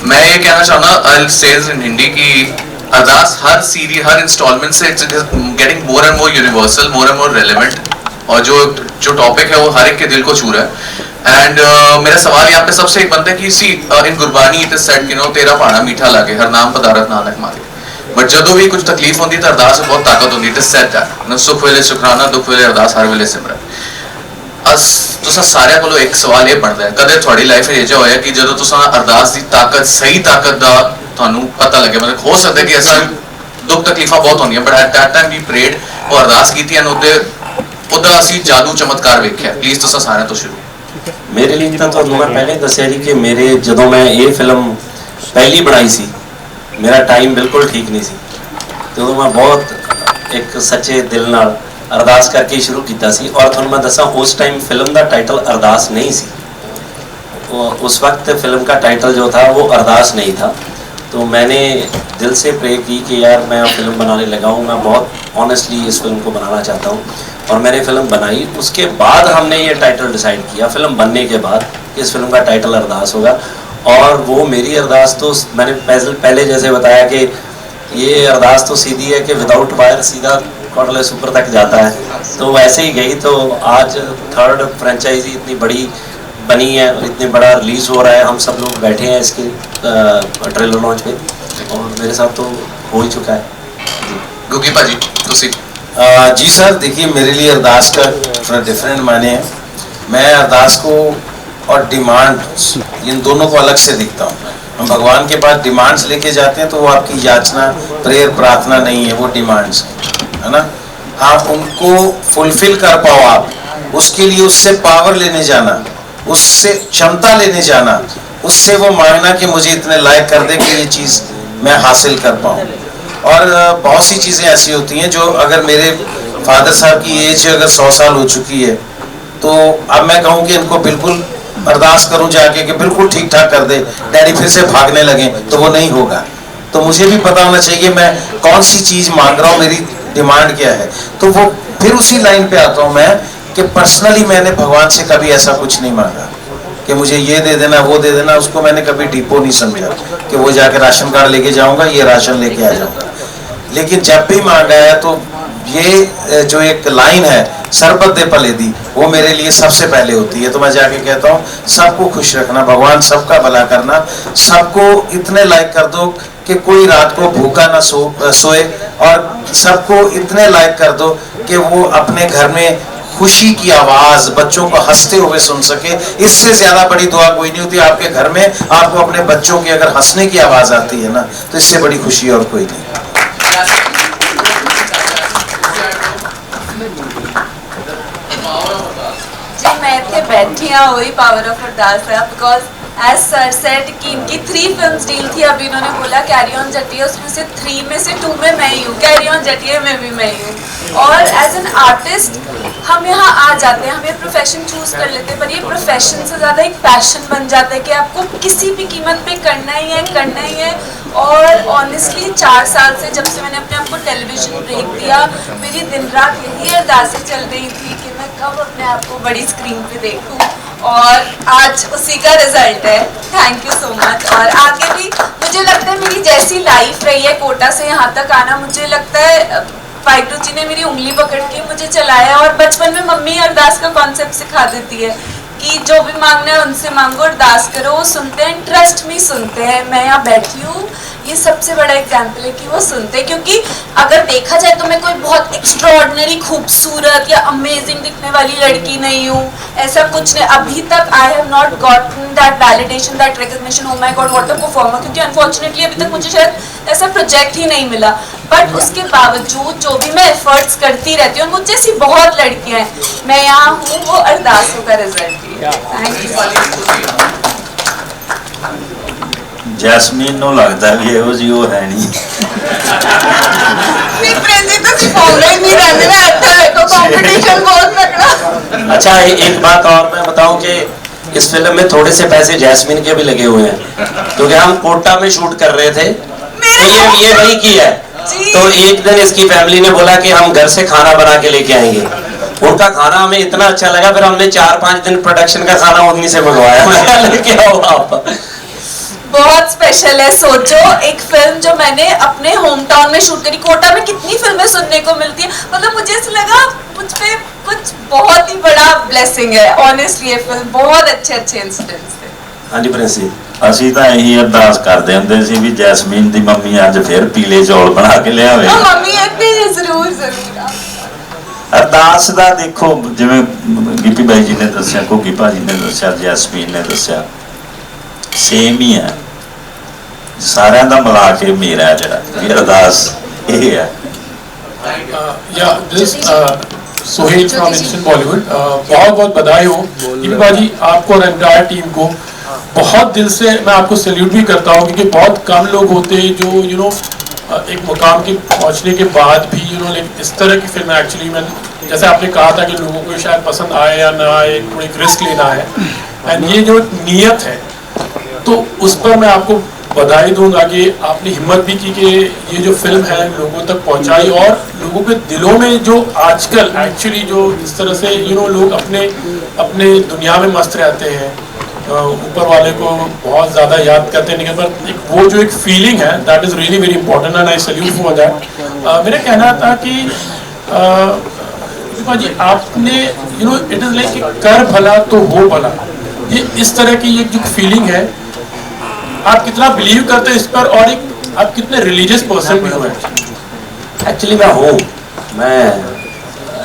मैं ये कहना चाहूँगा, आई सेज इन हिंदी की अरदास हर सीरीज, हर इंस्टॉलमेंट से getting more and more universal, more and more relevant, और जो टॉपिक है वो हर एक के दिल को छू रहा है. एंड मेरा सवाल यहाँ पे सबसे एक बनता है कि सी इन गुरबानी इट इज सेड कि नो तेरा भाना मीठा लागे, हर नाम पदारत नानक मारे. बट जदों भी कुछ तकलीफ होती है तो अरदास में बहुत ताकत होती है. इट इज सेड दैट सुख वेले शुकराना, दुख वेले अरदास, हर वेले सिमरन. तुसा सारे को एक सवाल ये बनता है, कदे थोड़ी लाइफ में ये होया कि जो तुसा अरदास की ताकत, सही ताकत का थानू पता लगे. मतलब हो सकता है कि ऐसा दुख तकलीफा बहुत होंगी, but at that time we prayed और अरदास की, ओदा असी जादू चमत्कार वेख्या. प्लीज तुसा सारे तो शुरू. मेरे लिए तो ਤੁਹਾਨੂੰ ਮੈਂ ਪਹਿਲੇ ਦੱਸਿਆ ਜੀ ਕਿ ਮੇਰੇ ਜਦੋਂ ਮੈਂ ਇਹ ਫਿਲਮ ਪਹਿਲੀ ਬਣਾਈ ਸੀ ਮੇਰਾ ਟਾਈਮ ਬਿਲਕੁਲ ਠੀਕ ਨਹੀਂ ਸੀ ਤੇ ਉਦੋਂ ਮੈਂ ਬਹੁਤ ਇੱਕ ਸੱਚੇ ਦਿਲ ਨਾਲ ਅਰਦਾਸ ਕਰਕੇ ਸ਼ੁਰੂ ਕੀਤਾ ਸੀ ਔਰ ਤੁਹਾਨੂੰ ਮੈਂ ਦੱਸਾਂ ਉਸ टाइम फिल्म का टाइटल अरदास नहीं सी। उस वक्त फिल्म का टाइटल जो था वो अरदास नहीं था। तो मैंने दिल से प्रे की कि यार मैं फिल्म बनाने लगा हूँ, मैं बहुत ऑनेस्टली इस फिल्म को बनाना चाहता हूँ और मैंने फिल्म बनाई। उसके बाद हमने ये टाइटल डिसाइड किया फिल्म बनने के बाद कि इस फिल्म का टाइटल अरदास होगा। और वो मेरी अरदास तो मैंने पहले जैसे बताया कि ये अरदास तो सीधी है कि विदाउट वायर सीधा कॉर्डलेस ऊपर तक जाता है, तो वैसे ही गई। तो आज थर्ड फ्रेंचाइजी इतनी बड़ी बनी है, इतने बड़ा रिलीज हो रहा है, हम सब लोग बैठे हैं इसके ट्रेलर लॉन्च पे और मेरे साथ तो हो ही चुका है। गुगी पाजी तुसी जी सर, देखिए मेरे लिए अरदास का थोड़ा डिफरेंट माने हैं। मैं अरदास को और डिमांड इन दोनों को अलग से दिखता हूँ। हम भगवान के पास डिमांड्स लेके जाते हैं तो वो आपकी याचना प्रेयर प्रार्थना नहीं है, वो डिमांड्स है ना। आप उनको फुलफिल कर पाओ, आप उसके लिए उससे पावर लेने जाना, उससे क्षमता लेने जाना, उससे वो मांगना कि मुझे इतने लायक कर दे कि ये चीज़ मैं हासिल कर पाऊँ। और बहुत सी चीज़ें ऐसी होती हैं जो अगर मेरे फादर साहब की एज अगर 100 साल हो चुकी है तो अब मैं कहूँ कि इनको बिल्कुल अरदास करूं जाके कि बिल्कुल ठीक ठाक कर दे, डैडी फिर से भागने लगे, तो वो नहीं होगा। तो मुझे भी पता होना चाहिए मैं कौन सी चीज़ मांग रहा हूँ, मेरी डिमांड क्या है। तो वो फिर उसी लाइन पे आता हूँ मैं कि पर्सनली मैंने भगवान से कभी ऐसा कुछ नहीं मांगा कि मुझे ये दे देना वो दे देना। उसको मैंने कभी डिपो नहीं समझा कि वो जाके राशन कार्ड लेके जाऊँगा, ये राशन लेके आ जाऊँगा। लेकिन जब भी मांगा है तो ये जो एक लाइन है सरबत दे पले दी, वो मेरे लिए सबसे पहले होती है। तो मैं जाके कहता हूँ सबको खुश रखना भगवान, सबका भला करना, सबको इतने लायक कर दो कि कोई रात को भूखा ना सोए और सबको इतने लायक कर दो कि वो अपने घर में खुशी की आवाज बच्चों को हंसते हुए सुन सके। इससे ज्यादा बड़ी दुआ कोई नहीं होती। आपके घर में आपको अपने बच्चों की अगर हंसने की आवाज आती है ना तो इससे बड़ी खुशी और कोई नहीं। जी मैं इतने बैठी हाँ वही पावर ऑफ अरदास है बिकॉज एज सर सेड कि इनकी 3 फिल्म्स डील थी। अभी इन्होंने बोला कैरी ऑन जटिया, उसमें से 3 में से 2 में मैं ही हूँ, कैरी ऑन जटिया में भी मैं ही हूँ। और एज एन आर्टिस्ट हम यहाँ आ जाते हैं, हम ये प्रोफेशन चूज कर लेते हैं, पर ये प्रोफेशन से ज़्यादा एक पैशन बन जाता है कि आपको किसी भी कीमत पे करना ही है, करना ही है। और ऑनेस्टली 4 साल से जब से मैंने अपने आप को टेलीविजन ब्रेक दिया, मेरी दिन रात यही अरदासें चल रही थी कि मैं कब अपने आप को बड़ी स्क्रीन पे देखूं और आज उसी का रिजल्ट है। Thank you so much. और आगे भी मुझे लगता है मेरी जैसी लाइफ रही है कोटा से यहाँ तक आना, मुझे लगता है वाहिगुरु जी ने मेरी उंगली पकड़ के मुझे चलाया। और बचपन में मम्मी अरदास का कॉन्सेप्ट सिखा देती है कि जो भी मांगना है उनसे मांगो, अरदास करो, वो सुनते हैं, ट्रस्ट में सुनते हैं। मैं यहाँ बैठी हूँ, ये सबसे बड़ा एग्जाम्पल है कि वो सुनते हैं। क्योंकि अगर देखा जाए तो मैं कोई बहुत एक्स्ट्रॉर्डिनरी खूबसूरत या अमेजिंग दिखने वाली लड़की नहीं हूँ, ऐसा कुछ नहीं। अभी तक I have not gotten that validation, that recognition, oh my God what a performer. क्योंकि अनफॉर्चुनेटली अभी तक मुझे शायद ऐसा प्रोजेक्ट ही नहीं मिला। बट उसके बावजूद जो भी मैं एफर्ट्स करती रहती हूँ, मुझ जैसी बहुत लड़कियाँ हैं, मैं यहाँ हूँ, वो अरदासों का रिजल्ट है। Thank you. ਜੈਸਮੀਨ ਨੂੰ ਲੱਗਦਾ ਵੀ ਇਹੋ ਜਿਹੀ ਉਹ ਹੈ ਨਹੀਂ। अच्छा एक बात और मैं बताऊं कि इस फिल्म में थोड़े से पैसे जैस्मीन के भी लगे हुए हैं क्योंकि हम कोटा में शूट कर रहे थे तो ये वही की है। तो एक दिन इसकी फैमिली ने बोला कि हम घर से खाना बना के लेके आएंगे। उनका खाना हमें इतना अच्छा लगा, फिर हमने 4-5 दिन प्रोडक्शन का खाना उन्हीं से मंगवाया। लेके आओ आप। बहुत स्पेशल है। सोचो एक फिल्म जो मैंने अपने होम टाउन में शूट करी। कोटा में कितनी फिल्में सुनने को मिलती है, मतलब मुझे ऐसा लगा मुझ पे कुछ बहुत ही बड़ा ब्लेसिंग है। ऑनेस्टली ये फिल्म बहुत अच्छे इंसिडेंट्स थे। हाँ जी प्रिंसी, ਅਸੀਂ ਤਾਂ ਇਹੀ ਅਰਦਾਸ ਕਰਦੇ ਹੁੰਦੇ ਸੀ ਵੀ ਜੈਸਮੀਨ ਦੀ ਮੰਮੀ ਅੱਜ ਫਿਰ ਪੀਲੇ ਚੌਲ ਬਣਾ ਕੇ ਲਿਆਵੇ। ਮੰਮੀ ਇੱਥੇ ਜ਼ਰੂਰ ਅਰਦਾਸ ਦਾ ਦੇਖੋ ਜਿਵੇਂ ਗਿੱਪੀ ਬਾਈ ਜੀ ਨੇ ਦੱਸਿਆ, ਘੁੱਗੀ ਭਾਜੀ ਨੇ ਦੱਸਿਆ, ਜੈਸਮੀਨ ਨੇ ਦੱਸਿਆ, ਸੇਮ ਹੀ ਹੈ। ਸਾਰਿਆਂ ਦਾ ਮਿਲਾ ਕੇ ਮੇਰਾ ਜਿਹੜਾ ਅਰਦਾਸ ਇਹ ਹੈ। Yeah, this Sohail from instant Bollywood. बहुत बहुत बधाई हो टीपी बाजी आपको और एंटायर टीम को। बहुत दिल से मैं आपको सैल्यूट भी करता हूँ, क्योंकि बहुत कम लोग होते हैं जो एक मुकाम के पहुँचने के बाद भी लाइक इस तरह की फिल्म एक्चुअली मैं जैसे आपने कहा था कि लोगों को शायद पसंद आए या ना आए, थोड़ी रिस्क लेना है, एंड ये जो नियत है तो उस पर मैं आपको बधाई दूंगा कि आपने हिम्मत भी की कि ये जो फिल्म है लोगों तक पहुंचाई, और लोगों के दिलों में जो आजकल एक्चुअली जो इस तरह से लोग अपने दुनिया में मस्त रहते हैं, ऊपर वाले को बहुत ज़्यादा याद करते हैं, लेकिन पर एक वो जो एक फीलिंग है that is really very important and I salute for that. मेरा कहना था कि जी आपने इट इज़ लाइक कर भला तो हो भला, ये इस तरह की एक जो फीलिंग है, आप कितना बिलीव करते हैं इस पर, और एक आप कितने रिलीजियस पर्सन भी हो? एक्चुअली मैं हूँ, मैं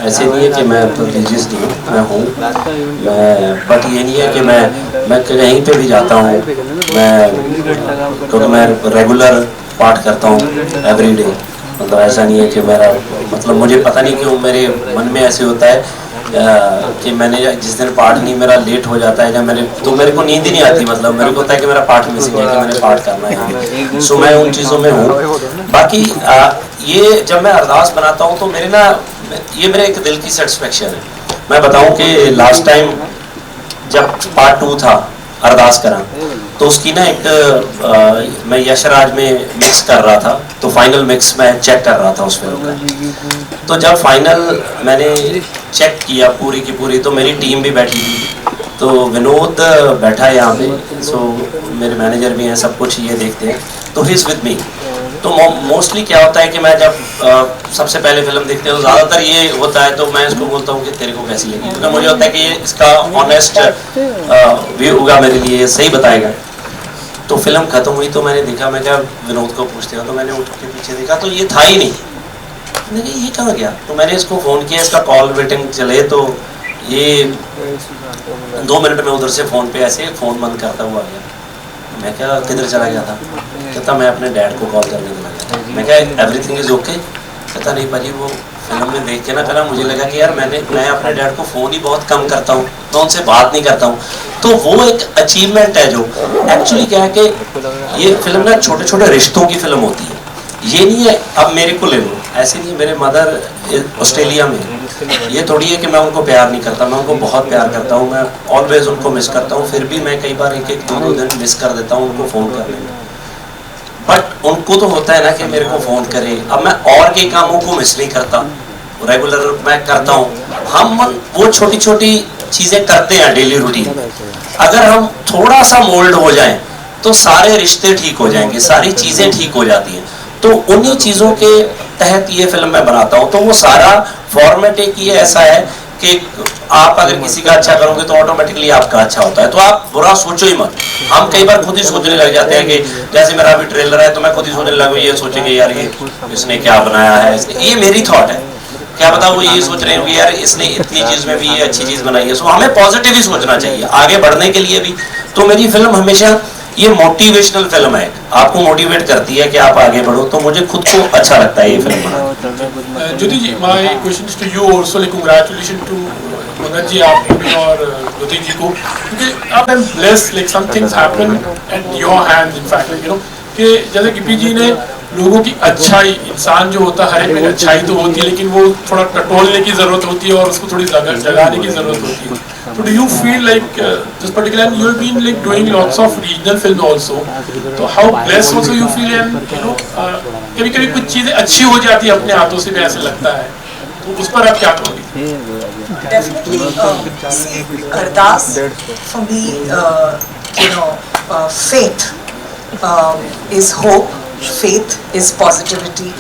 ऐसे नहीं है कि मैं रिलीजियस नहीं हूँ, मैं हूँ, मैं बट ये नहीं है कि मैं कहीं पे भी जाता हूँ, मैं क्योंकि मैं रेगुलर पाठ करता हूँ एवरीडे, मतलब ऐसा नहीं है कि मेरा मतलब मुझे पता नहीं क्यों मेरे मन में ऐसे होता है कि मैंने जिस दिन पाठ नहीं मेरा लेट हो जाता है या मेरे को नींद ही नहीं आती, मतलब मेरे को होता है कि मेरा पाठ मिसिंग है, कि मैंने पाठ करना है। सो मैं उन चीज़ों में हूँ। बाकी ये जब मैं अरदास बनाता हूँ तो ये मेरे एक दिल की सेटिस्फेक्शन है। मैं बताऊँ कि लास्ट टाइम जब पार्ट 2 था अरदास करा, तो उसकी ना एक मैं यशराज में मिक्स कर रहा था, तो फाइनल मिक्स मैं चेक कर रहा था उस फिल्म का। तो जब फाइनल मैंने चेक किया पूरी की पूरी, तो मेरी टीम भी बैठी थी, तो विनोद बैठा है यहाँ पे, सो मेरे मैनेजर भी हैं, सब कुछ ये देखते हैं, तो ही इज़ विद मी। तो मोस्टली क्या होता है कि मैं जब सबसे पहले फिल्म देखते हैं तो ज़्यादातर ये होता है, तो मैं इसको बोलता हूँ कि तेरे को कैसी लगी, क्योंकि मुझे होता है कि ये इसका ऑनेस्ट व्यू होगा, मेरे लिए सही बताएगा। तो फिल्म खत्म हुई तो मैंने देखा, मैं क्या विनोद को पूछते हैं, तो मैंने उठ के पीछे देखा तो ये था ही नहीं, मैंने ये कहाँ गया, तो मैंने इसको फ़ोन किया, इसका कॉल वेटिंग चले, तो ये 2 मिनट में उधर से फ़ोन पे ऐसे फ़ोन बंद करता हुआ आ गया। मैं क्या किधर चला गया था? कहता मैं अपने डैड को कॉल करने चला गया था। मैं क्या एवरीथिंग इज़ ओके? कहता नहीं भाजी, वो फिल्म में देख के ना पहला मुझे लगा कि यार मैं अपने डैड को फ़ोन ही बहुत कम करता हूँ, मैं उनसे बात नहीं करता हूँ। तो वो एक अचीवमेंट है जो एक्चुअली क्या है कि ये फिल्म ना छोटे छोटे रिश्तों की फिल्म होती है, ये नहीं है अब मेरे को ले लो, ऐसे नहीं है। मेरे मदर ऑस्ट्रेलिया में, ये थोड़ी है कि मैं उनको प्यार नहीं करता, मैं उनको बहुत प्यार करता हूँ, मैं ऑलवेज उनको मिस करता हूँ, फिर भी मैं कई बार 1-2 दिन मिस कर देता हूँ उनको फ़ोन करने में। बट उनको तो होता है ना कि मेरे को फ़ोन करे। अब मैं और के कामों को मिस नहीं करता, रेगुलर मैं करता हूँ। हम वो छोटी छोटी चीज़ें करते हैं डेली रूटीन, अगर हम थोड़ा सा मोल्ड हो जाएं तो सारे रिश्ते ठीक हो जाएंगे, सारी चीज़ें ठीक हो जाती हैं। तो उन्हीं चीज़ों के तहत ये फिल्म मैं बनाता हूँ। तो वो सारा फॉर्मेट एक ये ऐसा है कि आप अगर किसी का अच्छा करोगे तो ऑटोमेटिकली आपका अच्छा होता है, तो आप बुरा सोचो ही मत। हम कई बार खुद ही सोचने लग जाते हैं कि जैसे मेरा अभी ट्रेलर है तो मैं खुद ही सोचने लगूँ, ये सोचेंगे यार ये इसने क्या बनाया है, ये मेरी थॉट है, क्या पता वो ये सोच रहे होंगे यार इसने इतनी चीज़ में भी ये अच्छी चीज़ बनाई है। सो हमें पॉजिटिव ही सोचना चाहिए आगे बढ़ने के लिए भी। तो मेरी फिल्म हमेशा ये मोटिवेशनल फिल्म है, आपको मोटिवेट करती है कि आप आगे बढ़ो, तो मुझे खुद को अच्छा लगता है ये फिल्म बनाना। Jyoti ji, my question to you also, like congratulation to Manoj ji आपको भी और ज्योति जी को, क्योंकि आप am blessed, like some things happen at your hands in fact, you know, कि जैसे गिप्पी जी ने लोगों की अच्छाई, इंसान जो होता है हर एक में अच्छाई तो होती है, लेकिन वो थोड़ा टटोलने की जरूरत होती है और उसको थोड़ी जगाने की जरूरत होती है। So do you feel like this particular, and you have been like doing lots of regional films also, so how blessed also you feel, and you know कभी-कभी कुछ चीजें अच्छी हो जाती है अपने हाथों से भी ऐसे लगता है, तो उस पर आप क्या कहोगे? Definitely, see, Ardas for me, you know, faith is hope, faith is positivity.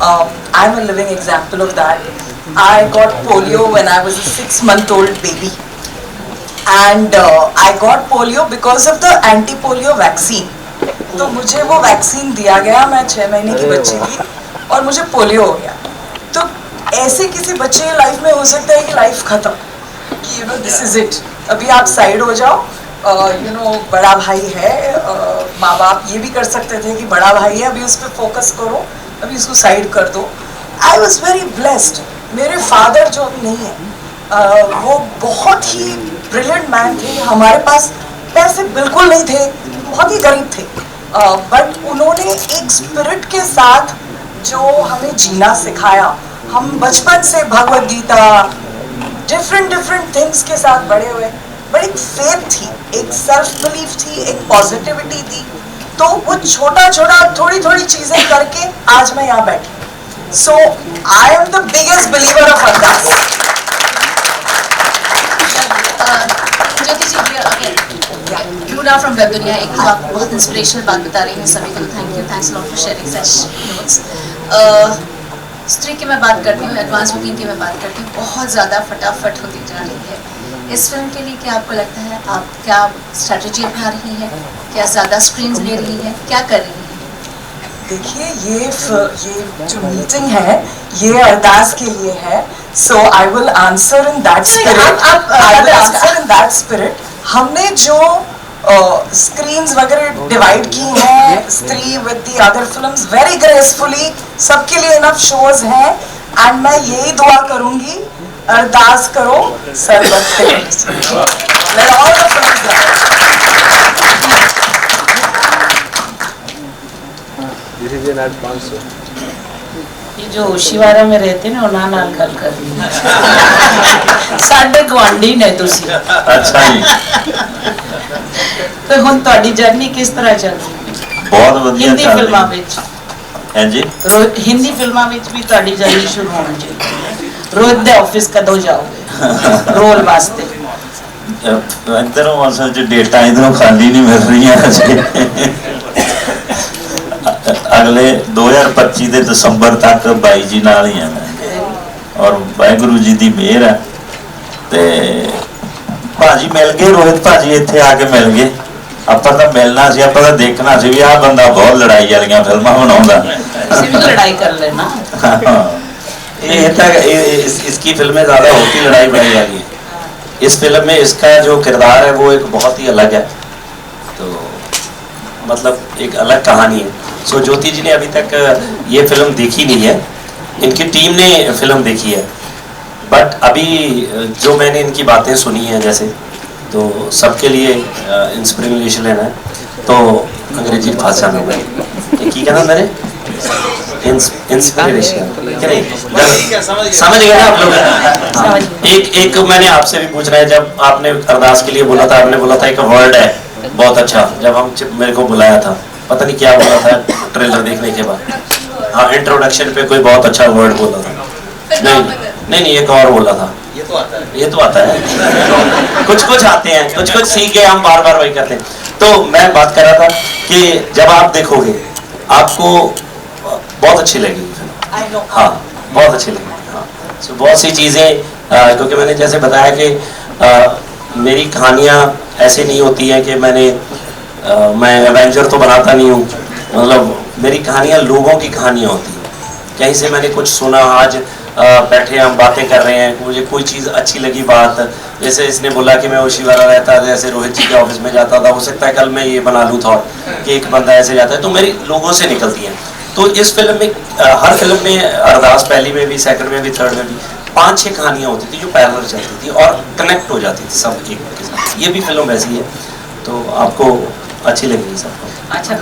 I'm a living example of that. I got polio when I was a 6-month-old baby. And I got polio because of the anti-polio vaccine. तो मुझे वो वैक्सीन दिया गया, मैं 6 महीने की बच्ची थी और मुझे पोलियो हो गया। तो ऐसे किसी बच्चे की लाइफ में हो सकता है कि लाइफ खत्म, कि you know this is it, अभी आप साइड हो जाओ, यू नो बड़ा भाई है, माँ बाप ये भी कर सकते थे कि बड़ा भाई है अभी उस पर फोकस करो, अभी उसको साइड कर दो। आई वॉज वेरी ब्लेस्ड मेरे फादर जो नहीं है वो बहुत ही ब्रिलियंट मैन थे, हमारे पास पैसे बिल्कुल नहीं थे, बहुत ही गरीब थे, बट उन्होंने एक स्पिरिट के साथ जो हमें जीना सिखाया। हम बचपन से भगवद गीता डिफरेंट थिंग्स के साथ बड़े हुए, बट एक फेथ थी, एक सेल्फ बिलीफ थी, एक पॉजिटिविटी थी। तो वो छोटा थोड़ी चीजें करके आज मैं यहाँ बैठी। So I am the biggest believer of Ardaas. Jyoti ji, Luna from Web Dunia, एक तो आप बहुत इंस्पिरेशनल बात बता रही हैं सभी को, thank you, thanks lot for sharing such notes. स्त्री की मैं बात करती हूँ, एडवांस बुकिंग की मैं बात करती हूँ, बहुत ज़्यादा फटाफट होती जा रही है। इस फिल्म के लिए क्या आपको लगता है, आप क्या स्ट्रैटेजी अपना रही है, क्या ज़्यादा स्क्रीन्स ले रही है, क्या कर रही है? देखिए ये जो मीटिंग है ये अरदास के लिए है, so I will answer in that spirit. I will answer in that spirit. हमने जो स्क्रीन्स वगैरह डिवाइड की हैं, Stree with the other films very gracefully, सबके लिए इनफ शोज हैं, एंड मैं यही दुआ करूंगी, अरदास करो सरबत पे। Let all the films rise. ये जो शिवारा में रहते ने ਉਹਨਾਂ ਨਾਲ ਗੱਲ ਕਰਨੀ ਸਾਡੇ ਗਵਾਂਢੀ ਨੇ ਤੁਸੀਂ। ਅੱਛਾ ਜੀ। ਤੇ ਹੁਣ ਤੁਹਾਡੀ ਜਰਨੀ ਕਿਸ ਤਰ੍ਹਾਂ ਚੱਲ ਰਹੀ ਹੈ? ਬਹੁਤ ਵਧੀਆ ਹਿੰਦੀ ਚੱਲ ਫਿਲਮਾਂ ਰਹੀ ਵਿੱਚ ਹੈ ਜੀ। ਹਿੰਦੀ ਫਿਲਮਾਂ ਵਿੱਚ ਵੀ ਤੁਹਾਡੀ ਜਰਨੀ ਸ਼ੁਰੂ ਹੋਣੀ ਚਾਹੀਦੀ। ਰੋਜ਼ ਦੇ ਆਫਿਸ ਕਦੋਂ ਜਾਓਗੇ ਰੋਲ ਵਾਸਤੇ? ਇੱਧਰੋਂ ਅਸਲ 'ਚ ਡੇਟਾ ਇੱਧਰੋਂ ਖਾਲੀ ਨਹੀਂ ਮਿਲ ਰਹੀਆਂ ਅਜੇ। अगले 2025 ਦੇ ਦਸੰਬਰ ਤੱਕ ਬਾਈ ਜੀ ਨਾਲ ਹੀ ਆ ਮੈਂ, ਔਰ ਵਾਹਿਗੁਰੂ ਜੀ ਦੀ ਮਿਹਰ ਹੈ। ਤੇ ਭਾਜੀ ਮਿਲ ਗਏ, ਰੋਹਿਤ ਭਾਜੀ ਇੱਥੇ ਆ ਕੇ ਮਿਲ ਗਏ। ਆਪਾਂ ਤਾਂ ਮਿਲਣਾ ਸੀ, ਆਪਾਂ ਤਾਂ ਦੇਖਣਾ ਸੀ ਵੀ ਆਹ ਬੰਦਾ ਬਹੁਤ ਲੜਾਈ ਵਾਲੀਆਂ ਫਿਲਮਾਂ ਬਣਾਉਂਦਾ। ਤੁਸੀਂ ਵੀ ਲੜਾਈ ਕਰ ਲੈਣਾ। इसकी फिल्में ज़्यादा होती लड़ाई बड़ी वाली है। इस फिल्म में इसका जो किरदार है वो एक बहुत ही अलग है, तो मतलब एक अलग कहानी है। सो ज्योति जी ने अभी तक ये फिल्म देखी नहीं है, इनकी टीम ने फिल्म देखी है, बट अभी जो मैंने इनकी बातें सुनी हैं जैसे, तो सबके लिए इंस्पिरेशन लेना है। तो अंग्रेजी भाषा में की कहना मेरे इंस्पिरेशन समझ गए ना आप लोग? हाँ। एक मैंने आपसे भी पूछना है, जब आपने अरदास के लिए बोला था, आपने बोला था एक वर्ड है बहुत अच्छा, जब हम मेरे को बुलाया था, पता नहीं क्या बोला था ट्रेलर देखने के बाद। हाँ, इंट्रोडक्शन पे कोई बहुत अच्छा वर्ड बोला था। नहीं एक और बोला था। ये तो आता है कुछ आते हैं, कुछ सीख गए, हम बार वही करते हैं। तो मैं बात कर रहा था कि जब आप देखोगे आपको बहुत अच्छी लगेगी। हाँ, बहुत अच्छी लगेगी। हाँ, सो बहुत सी चीज़ें, क्योंकि मैंने जैसे बताया कि मेरी कहानियाँ ऐसे नहीं होती हैं कि मैं एवेंजर तो बनाता नहीं हूँ, मतलब मेरी कहानियाँ लोगों की कहानियाँ होती हैं। कहीं से मैंने कुछ सुना, आज बैठे हम बातें कर रहे हैं, मुझे कोई चीज़ अच्छी लगी बात, जैसे इसने बोला कि मैं ओशिवारा रहता, जैसे रोहित जी के ऑफिस में जाता था, हो सकता है कल मैं ये बना लूँ थॉट कि एक बंदा ऐसे जाता है, तो मेरी लोगों से निकलती हैं। तो इस फिल्म में हर फिल्म में अरदास, पहली में भी, सेकंड में भी, थर्ड में भी 5-6 कहानियाँ होती थी जो पैरेलल चलती थी और कनेक्ट हो जाती थी सब एक के साथ। ये भी फिल्म वैसी है, तो आपको अच्छी लगेगी सबको। अच्छा।